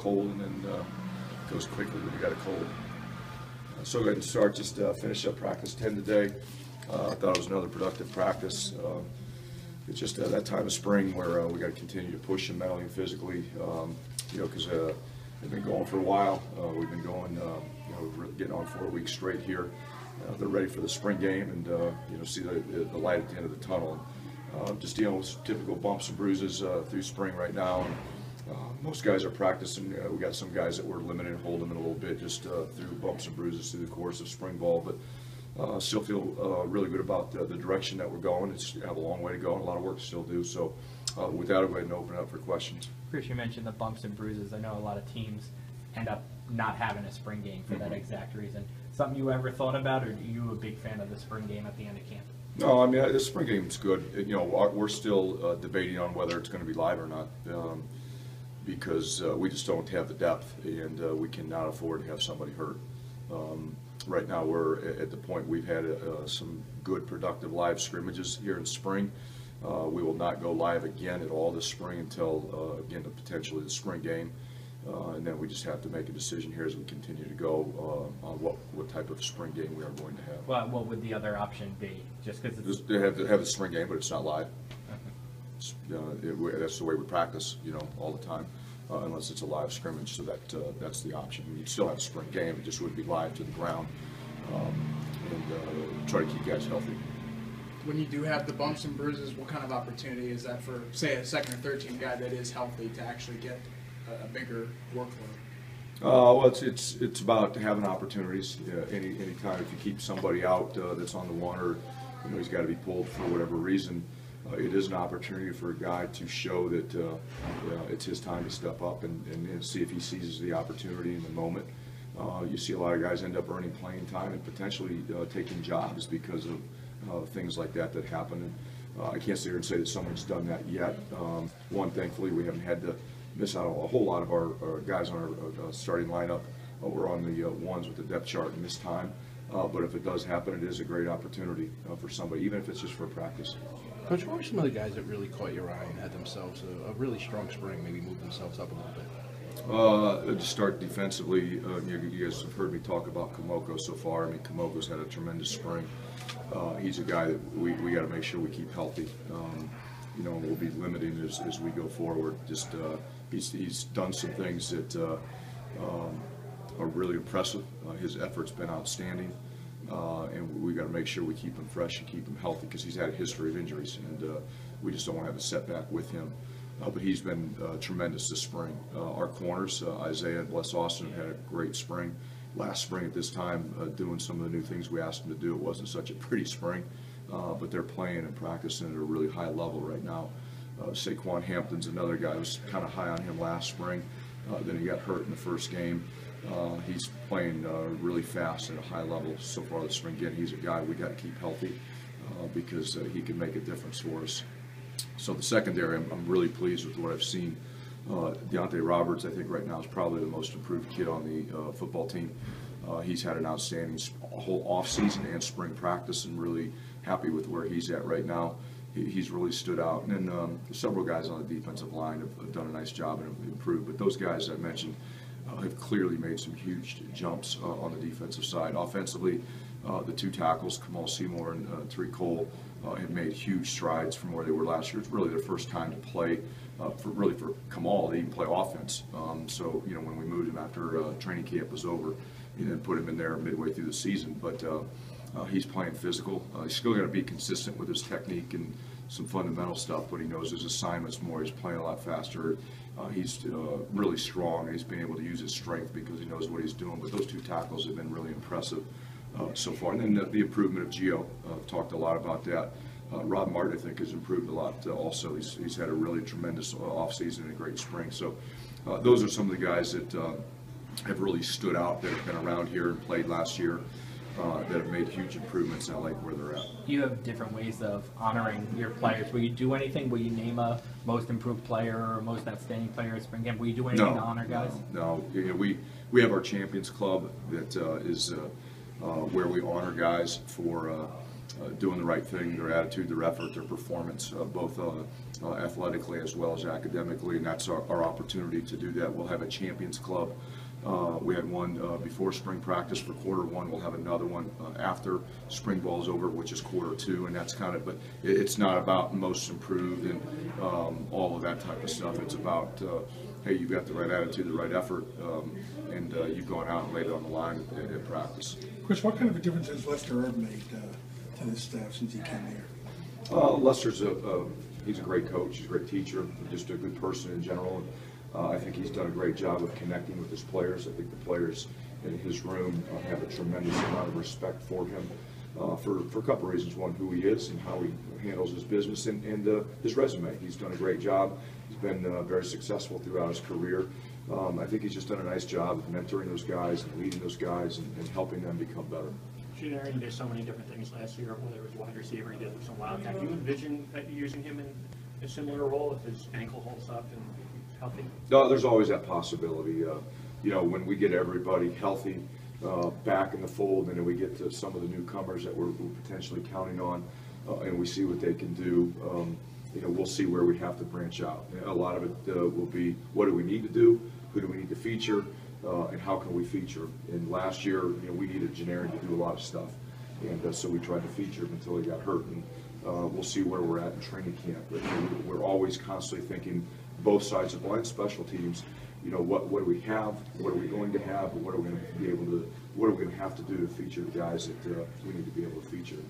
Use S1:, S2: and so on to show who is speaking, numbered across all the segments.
S1: cold, and then goes quickly when you got a cold. So go ahead and start. Just finish up practice 10 today. I thought it was another productive practice. It's just that time of spring where we got to continue to push them mentally and physically, because they've been going for a while. We've been going, we're getting on 4 weeks straight here. They're ready for the spring game and see the light at the end of the tunnel. Just dealing with typical bumps and bruises through spring right now. And, most guys are practicing. We got some guys that we're limited and holding them in a little bit just through bumps and bruises through the course of spring ball. But still feel really good about the direction that we're going. It's have a long way to go and a lot of work to still do. So with that, I'll go ahead and open it up for questions.
S2: Chris, you mentioned the bumps and bruises. I know a lot of teams end up not having a spring game for that exact reason. Something you ever thought about, or are you a big fan of the spring game at the end of camp?
S1: No, I mean, the spring game's good. We're still debating on whether it's going to be live or not because we just don't have the depth, and we cannot afford to have somebody hurt. Right now, we're at the point we've had some good, productive live scrimmages here in spring. We will not go live again at all this spring until, again, potentially the spring game. And then we just have to make a decision here as we continue to go on what type of spring game we are going to have.
S2: Well, what would the other option be? Just because
S1: they have a spring game, but it's not live. That's the way we practice, all the time, unless it's a live scrimmage. So that's the option. You'd still have a spring game; it just would be live to the ground, and try to keep guys healthy.
S3: When you do have the bumps and bruises, what kind of opportunity is that for, say, a second or third team guy that is healthy to actually get a bigger workload?
S1: Well, it's about having opportunities. Any time if you keep somebody out that's on the one, or he's got to be pulled for whatever reason, it is an opportunity for a guy to show that it's his time to step up and see if he seizes the opportunity in the moment. You see a lot of guys end up earning playing time and potentially taking jobs because of things like that happen. And I can't sit here and say that someone's done that yet. Thankfully, we haven't had to miss out on a whole lot of our guys on our starting lineup. We're on the ones with the depth chart in this time. But if it does happen, it is a great opportunity for somebody, even if it's just for practice.
S4: Coach, what are some of the guys that really caught your eye and had themselves a really strong spring, maybe moved themselves up a little bit?
S1: To start defensively, you guys have heard me talk about Kamoko so far. I mean, Kamoko's had a tremendous spring. He's a guy that we got to make sure we keep healthy. And we'll be limiting as we go forward. Just he's done some things that are really impressive. His effort's been outstanding, and we got to make sure we keep him fresh and keep him healthy because he's had a history of injuries, and we just don't want to have a setback with him. But he's been tremendous this spring. Our corners, Isaiah and Bless Austin, have had a great spring. Last spring at this time, doing some of the new things we asked them to do. It wasn't such a pretty spring, but they're playing and practicing at a really high level right now. Saquon Hampton's another guy. I was kind of high on him last spring. Then he got hurt in the first game. He's playing really fast at a high level so far this spring. Again, he's a guy we got to keep healthy because he can make a difference for us. So the secondary, I'm really pleased with what I've seen. Deontay Roberts, I think right now is probably the most improved kid on the football team. He's had an outstanding whole offseason and spring practice, and really happy with where he's at right now. He's really stood out. And then several guys on the defensive line have done a nice job and have improved. But those guys I mentioned have clearly made some huge jumps on the defensive side. Offensively, the two tackles, Kamal Seymour and Tariq Cole, have made huge strides from where they were last year. It's really their first time to play, for Kamal to even play offense. So, when we moved him after training camp was over, and then put him in there midway through the season. But he's playing physical. He's still got to be consistent with his technique and some fundamental stuff, but he knows his assignments more. He's playing a lot faster. He's really strong, and he's been able to use his strength because he knows what he's doing. But those two tackles have been really impressive so far. And then the improvement of Gio, talked a lot about that. Rob Martin, I think, has improved a lot also. He's had a really tremendous offseason and a great spring. So those are some of the guys that have really stood out, that have been around here and played last year, that have made huge improvements, and I like where they're at.
S2: You have different ways of honoring your players. Will you do anything? Will you name a most improved player or most outstanding player at spring game? Will you do anything to honor guys?
S1: No. We have our Champions Club that is where we honor guys for doing the right thing, their attitude, their effort, their performance, both athletically as well as academically, and that's our opportunity to do that. We'll have a Champions Club. We had one before spring practice for quarter one. We'll have another one after spring ball's over, which is quarter two, and that's kind of, but it's not about most improved and all of that type of stuff. It's about, hey, you've got the right attitude, the right effort, and you've gone out and laid it on the line in practice.
S5: Chris, what kind of a difference has Lester Erb made to this staff since he came here?
S1: Lester's he's a great coach, he's a great teacher, just a good person in general. I think he's done a great job of connecting with his players. I think the players in his room have a tremendous amount of respect for him for a couple of reasons. One, who he is and how he handles his business, and his resume. He's done a great job. He's been very successful throughout his career. I think he's just done a nice job of mentoring those guys and leading those guys and helping them become better.
S6: Aaron did so many different things last year, whether it was wide receiver, he did some wildcat. Do you envision using him in a similar role if his ankle holds up and healthy?
S1: No, there's always that possibility. You know, when we get everybody healthy back in the fold, and then we get to some of the newcomers that we're potentially counting on, and we see what they can do, you know, we'll see where we have to branch out. A lot of it will be, what do we need to do? Who do we need to feature? And how can we feature? And last year, you know, we needed Janarian to do a lot of stuff, and so we tried to feature him until he got hurt. And we'll see where we're at in training camp. But we're always constantly thinking both sides of the line, special teams. You know, what do we have? What are we going to have? And what are we going to be able to? What are we going to have to do to feature the guys that we need to be able to feature?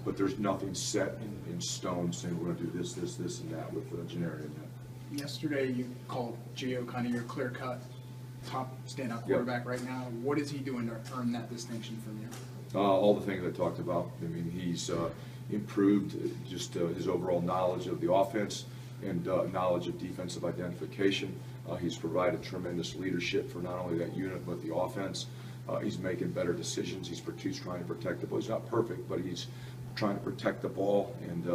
S1: But there's nothing set in stone saying we're going to do this, this, this, and that with Janarian.
S3: Yesterday, you called Gio kind of your clear-cut top standout quarterback right now. What is he doing to earn that distinction from you?
S1: All the things I talked about. I mean, he's improved just his overall knowledge of the offense and knowledge of defensive identification. He's provided tremendous leadership for not only that unit but the offense. He's making better decisions. He's trying to protect the ball. He's not perfect, but he's trying to protect the ball, and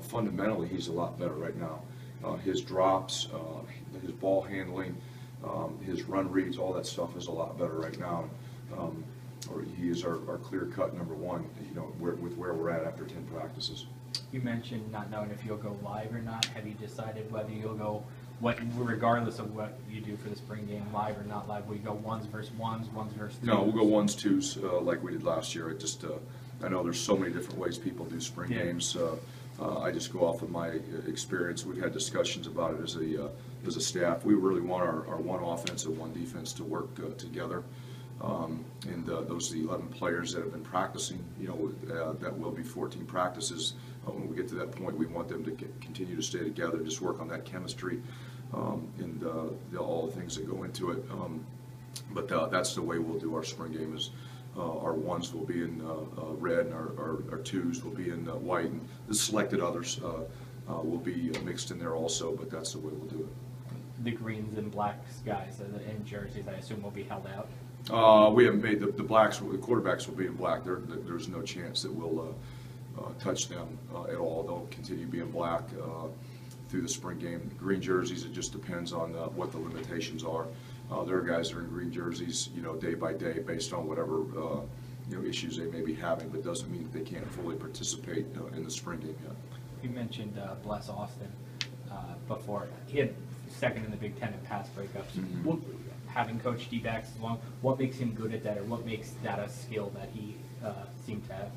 S1: fundamentally he's a lot better right now. His drops, his ball handling, his run reads, all that stuff is a lot better right now. He is our clear-cut number one, you know, with where we're at after 10 practices.
S2: You mentioned not knowing if you'll go live or not. Have you decided whether you'll go, regardless of what you do for the spring game, live or not live, will you go ones versus ones, ones versus twos?
S1: No, we'll go ones, twos, like we did last year. I know there's so many different ways people do spring games. I just go off of my experience. We've had discussions about it as a staff. We really want our one offense and one defense to work together. And those are the 11 players that have been practicing. You know, that will be 14 practices. When we get to that point, we want them to continue to stay together, just work on that chemistry, and all the things that go into it. But that's the way we'll do our spring game. Is our ones will be in red, and our twos will be in white, and the selected others will be mixed in there also. But that's the way we'll do it.
S2: The greens and blacks guys in jerseys, I assume, will be held out.
S1: We haven't made the blacks. The quarterbacks will be in black. There's no chance that we'll touch them at all. They'll continue being black through the spring game. Green jerseys, it just depends on what the limitations are. There are guys that are in green jerseys, you know, day by day based on whatever you know, issues they may be having, but doesn't mean that they can't fully participate in the spring game yet.
S2: You mentioned Bless Austin before. He had second in the Big Ten in pass breakups.
S1: Mm-hmm.
S2: Having coached D-backs long, what makes him good at that, or what makes that a skill that he seemed to have?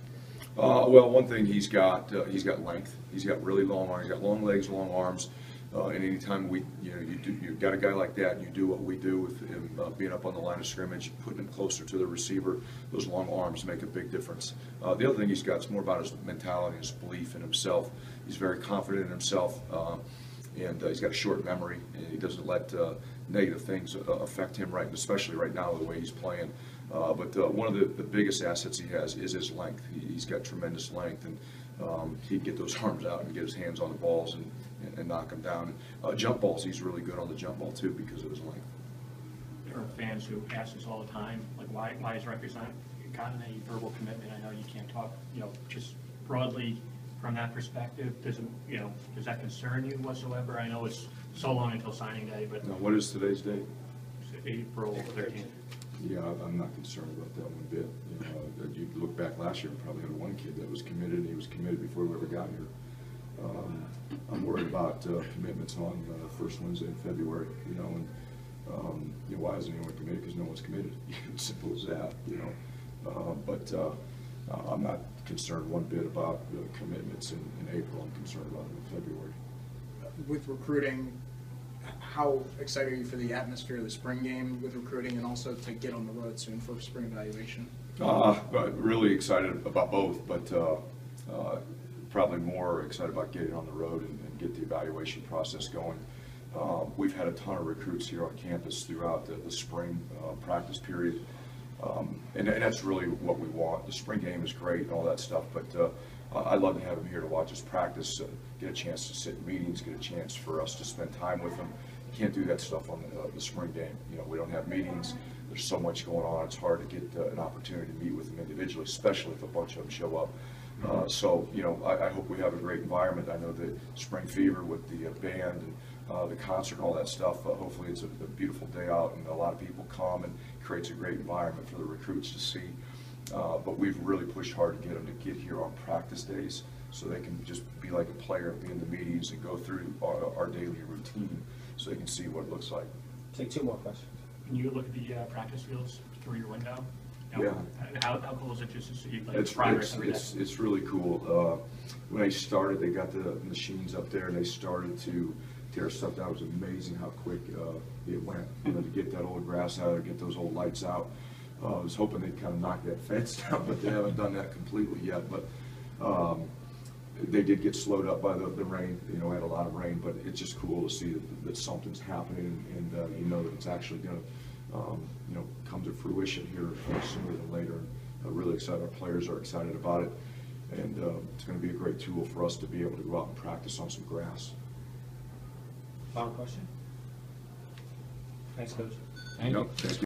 S1: Well, one thing he's got length. He's got really long arms. He's got long legs, long arms. And anytime you've got a guy like that, and you do what we do with him being up on the line of scrimmage, putting him closer to the receiver, those long arms make a big difference. The other thing he's got is more about his mentality, his belief in himself. He's very confident in himself, and he's got a short memory, and he doesn't let negative things affect him, right, especially right now the way he's playing. But one of the biggest assets he has is his length. He's got tremendous length, and he can get those arms out and get his hands on the balls and knock them down. Jump balls, he's really good on the jump ball too because of his length.
S6: There are fans who ask us all the time, like, why is Rutgers not gotten a verbal commitment? I know you can't talk, you know, just broadly from that perspective. Does that concern you whatsoever? I know it's so long until signing day, but
S1: Now, what is today's date?
S6: April 13th.
S1: Yeah, I'm not concerned about that one bit. You know, you look back last year, we probably had one kid that was committed, and he was committed before we ever got here. I'm worried about commitments on first Wednesday in February, you know, and you know, why isn't anyone committed? Because no one's committed. Simple as that, you know. But I'm not concerned one bit about commitments in April. I'm concerned about them in February.
S3: With recruiting, how excited are you for the atmosphere of the spring game with recruiting, and also to get on the road soon for spring evaluation?
S1: Really excited about both, but probably more excited about getting on the road and get the evaluation process going. We've had a ton of recruits here on campus throughout the spring practice period, and that's really what we want. The spring game is great and all that stuff, but I'd love to have them here to watch us practice, get a chance to sit in meetings, get a chance for us to spend time with them. You can't do that stuff on the spring game. You know, we don't have meetings. There's so much going on. It's hard to get an opportunity to meet with them individually, especially if a bunch of them show up. So, you know, I hope we have a great environment. I know the Spring Fever with the band and the concert and all that stuff, hopefully it's a beautiful day out and a lot of people come, and creates a great environment for the recruits to see. But we've really pushed hard to get them to get here on practice days so they can just be like a player at the end of meetings and go through our daily routine so they can see what it looks like.
S7: Take two more questions.
S6: When you look at the practice fields through your window,
S1: Yeah.
S6: How cool is it just to see like
S1: It's
S6: progress every day?
S1: it's really cool. When they started, they got the machines up there and they started to tear stuff down. It was amazing how quick it went. You know, to get that old grass out or get those old lights out. I was hoping they'd kind of knock that fence down, but they haven't done that completely yet. But they did get slowed up by the rain. You know, we had a lot of rain, but it's just cool to see that something's happening, and you know that it's actually going to you know, come to fruition here sooner than later. I'm really excited. Our players are excited about it, and it's going to be a great tool for us to be able to go out and practice on some grass.
S7: Final question? Thanks, Coach.
S1: Thank you.